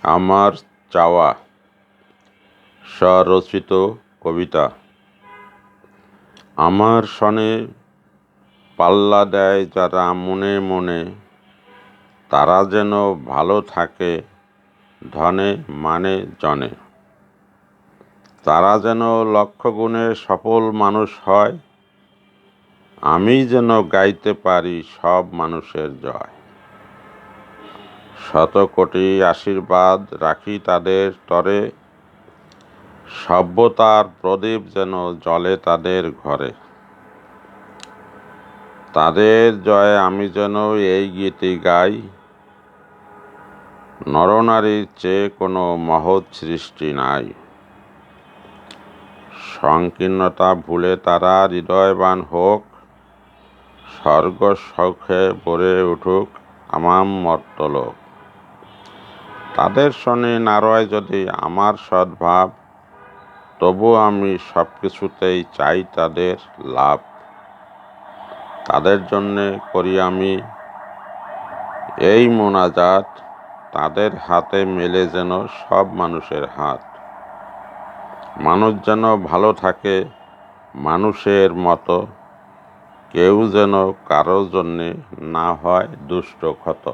আমার চাওয়া স্বরচিত কবিতা। আমার সনে পাল্লা দেয় যারা মনে মনে, তারা যেন ভালো থাকে ধনে মানে জনে। তারা যেন লক্ষ গুণে সফল মানুষ হয়, আমি যেন গাইতে পারি সব মানুষের জয়। শত কোটি আশীর্বাদ রাখি তাদের তরে, সভ্যতার প্রদীপ যেন জ্বলে তাদের ঘরে। তাদের জয়ে আমি যেন এই গীতি গাই, নরনারীর চেয়ে কোনো মহৎ সৃষ্টি নাই। সংকীর্ণতা ভুলে তারা হৃদয়বান হোক, স্বর্গ সুখে ভরে উঠুক আমাম মর্তলোক। তাদের শোনে না রয় যদি আমার সদ্ভাব, তবু আমি সব কিছুতেই চাই তাদের লাভ। তাদের জন্যে করি আমি এই মোনাজাত, তাদের হাতে মেলে যেন সব মানুষের হাত। মানুষ যেন ভালো থাকে মানুষের মতো, কেউ যেন কারো জন্যে না হয় দুষ্ট ক্ষত।